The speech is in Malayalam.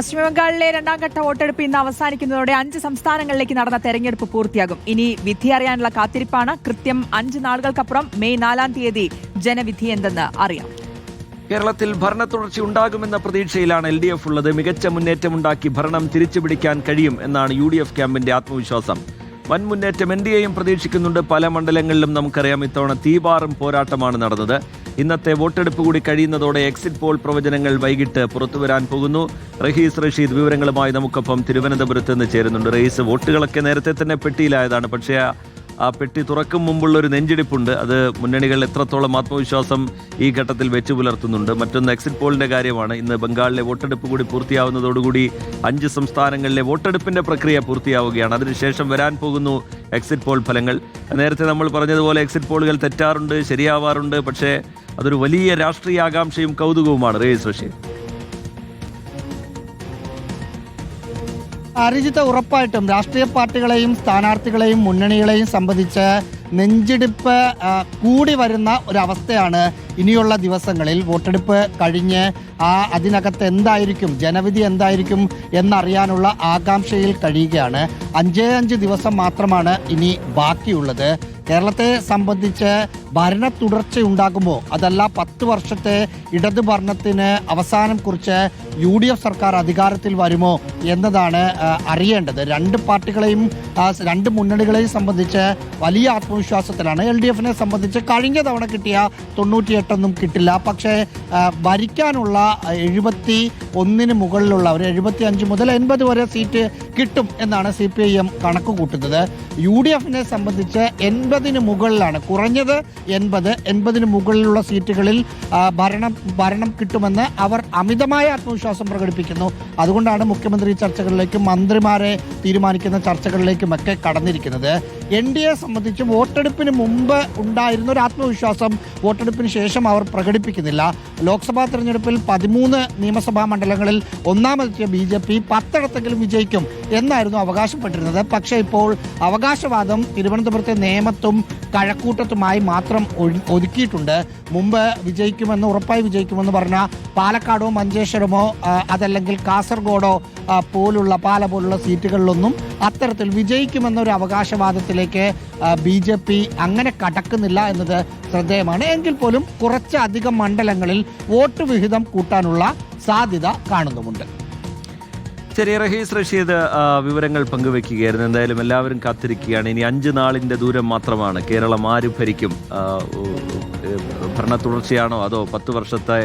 പശ്ചിമബംഗാളിലെ രണ്ടാം ഘട്ട വോട്ടെടുപ്പ് ഇന്ന് അവസാനിക്കുന്നതോടെ 5 സംസ്ഥാനങ്ങളിലേക്ക് നടന്ന തെരഞ്ഞെടുപ്പ് പൂർത്തിയാകും. ഇനി വിധി അറിയാനുള്ള കാത്തിരിപ്പാണ്. കൃത്യം 5 നാളുകൾക്കപ്പുറം മെയ് 4-ാം തീയതി ജനവിധി എന്തെന്ന് അറിയാം. കേരളത്തിൽ ഭരണ തുടർച്ച ഉണ്ടാകുമെന്ന പ്രതീക്ഷയിലാണ് LDF ഉള്ളത്. മികച്ച മുന്നേറ്റമുണ്ടാക്കി ഭരണം തിരിച്ചുപിടിക്കാൻ കഴിയും എന്നാണ് UDF ക്യാമ്പിന്റെ ആത്മവിശ്വാസം. വൻ മുന്നേറ്റം NDAയും പ്രതീക്ഷിക്കുന്നുണ്ട്. പല മണ്ഡലങ്ങളിലും നമുക്കറിയാം ഇത്തവണ തീപാറും പോരാട്ടമാണ് നടന്നത്. ഇന്നത്തെ വോട്ടെടുപ്പ് കൂടി കഴിയുന്നതോടെ എക്സിറ്റ് പോൾ പ്രവചനങ്ങൾ വൈകിട്ട് പുറത്തുവരാൻ പോകുന്നു. റഹീസ് റഷീദ് വിവരങ്ങളുമായി നമുക്കൊപ്പം തിരുവനന്തപുരത്ത് നിന്ന് ചേരുന്നുണ്ട്. റഹീസ്, വോട്ടുകളൊക്കെ നേരത്തെ തന്നെ പെട്ടിയിലായതാണ്. പക്ഷേ ആ പെട്ടി തുറക്കും മുമ്പുള്ള ഒരു നെഞ്ചിടിപ്പുണ്ട്. അത് മുന്നണികൾ എത്രത്തോളം ആത്മവിശ്വാസം ഈ ഘട്ടത്തിൽ വെച്ചു പുലർത്തുന്നുണ്ട്. മറ്റൊന്ന് എക്സിറ്റ് പോളിന്റെ കാര്യമാണ്. ഇന്ന് ബംഗാളിലെ വോട്ടെടുപ്പ് കൂടി പൂർത്തിയാവുന്നതോടുകൂടി 5 സംസ്ഥാനങ്ങളിലെ വോട്ടെടുപ്പിന്റെ പ്രക്രിയ പൂർത്തിയാവുകയാണ്. അതിനുശേഷം വരാൻ പോകുന്നു എക്സിറ്റ് പോൾ ഫലങ്ങൾ. നേരത്തെ നമ്മൾ പറഞ്ഞതുപോലെ എക്സിറ്റ് പോളുകൾ തെറ്റാറുണ്ട്, ശരിയാവാറുണ്ട്. പക്ഷേ അതൊരു വലിയ രാഷ്ട്രീയ ആകാംക്ഷയും കൗതുകവുമാണ്. റഹീസ് റഷീദ്. അരിജിത്ത്, ഉറപ്പായിട്ടും രാഷ്ട്രീയ പാർട്ടികളെയും സ്ഥാനാർത്ഥികളെയും മുന്നണികളെയും സംബന്ധിച്ച് നെഞ്ചിടിപ്പ് കൂടി വരുന്ന ഒരവസ്ഥയാണ് ഇനിയുള്ള ദിവസങ്ങളിൽ. വോട്ടെടുപ്പ് കഴിഞ്ഞ് അതിനകത്ത് എന്തായിരിക്കും, ജനവിധി എന്തായിരിക്കും എന്നറിയാനുള്ള ആകാംക്ഷയിൽ കഴിയുകയാണ്. 5 ദിവസം മാത്രമാണ് ഇനി ബാക്കിയുള്ളത്. കേരളത്തെ സംബന്ധിച്ച് ഭരണ തുടർച്ചയുണ്ടാകുമോ, അതല്ല 10 വർഷത്തെ ഇടതു ഭരണത്തിന് അവസാനം കുറിച്ച് UDF സർക്കാർ അധികാരത്തിൽ വരുമോ എന്നതാണ് അറിയേണ്ടത്. 2 പാർട്ടികളെയും 2 മുന്നണികളെയും സംബന്ധിച്ച് വലിയ ആത്മവിശ്വാസത്തിലാണ്. LDFനെ സംബന്ധിച്ച് കഴിഞ്ഞ തവണ കിട്ടിയ 98 കിട്ടില്ല. പക്ഷേ ഭരിക്കാനുള്ള 71 മുകളിലുള്ള ഒരു 75 മുതൽ 80 വരെ സീറ്റ് കിട്ടും എന്നാണ് CPIM കണക്ക് കൂട്ടുന്നത്. UDFനെ സംബന്ധിച്ച് 80 മുകളിലാണ്, കുറഞ്ഞത് 80 മുകളിലുള്ള സീറ്റുകളിൽ ഭരണം കിട്ടുമെന്ന് അവർ അമിതമായ ആത്മവിശ്വാസം പ്രകടിപ്പിക്കുന്നു. അതുകൊണ്ടാണ് മുഖ്യമന്ത്രി ചർച്ചകളിലേക്കും മന്ത്രിമാരെ തീരുമാനിക്കുന്ന ചർച്ചകളിലേക്കുമൊക്കെ കടന്നിരിക്കുന്നത്. NDA സംബന്ധിച്ച് വോട്ടെടുപ്പിന് മുമ്പ് ഉണ്ടായിരുന്ന ഒരു ആത്മവിശ്വാസം വോട്ടെടുപ്പിന് ശേഷം അവർ പ്രകടിപ്പിക്കുന്നില്ല. ലോക്സഭാ തെരഞ്ഞെടുപ്പിൽ 13 നിയമസഭാ മണ്ഡലങ്ങളിൽ ഒന്നാമതെത്തിയ BJP 10 വിജയിക്കും എന്നായിരുന്നു അവകാശപ്പെട്ടിരുന്നത്. പക്ഷേ ഇപ്പോൾ അവകാശവാദം തിരുവനന്തപുരത്തെ നേമത്തും കഴക്കൂട്ടത്തുമായി മാത്രം ഒതുക്കിയിട്ടുണ്ട്. മുമ്പ് ഉറപ്പായി വിജയിക്കുമെന്ന് പറഞ്ഞ പാലക്കാടോ മഞ്ചേശ്വരമോ അതല്ലെങ്കിൽ കാസർഗോഡോ പാല പോലുള്ള സീറ്റുകളിലൊന്നും അത്തരത്തിൽ വിജയിക്കുമെന്നൊരു അവകാശവാദത്തിലേക്ക് BJP അങ്ങനെ കടക്കുന്നില്ല എന്നത് ശ്രദ്ധേയമാണ്. എങ്കിൽ പോലും കുറച്ചധികം മണ്ഡലങ്ങളിൽ വോട്ട് വിഹിതം കൂട്ടാനുള്ള സാധ്യത കാണുന്നുമുണ്ട്. ശരി, റഹീസ് റഷീദ് വിവരങ്ങൾ പങ്കുവെക്കുകയായിരുന്നു. എന്തായാലും എല്ലാവരും കാത്തിരിക്കുകയാണ്. ഇനി 5 നാളിന്റെ ദൂരം മാത്രമാണ്. കേരളം ആര് ഭരിക്കും? ഭരണ തുടർച്ചയാണോ അതോ 10 വർഷത്തെ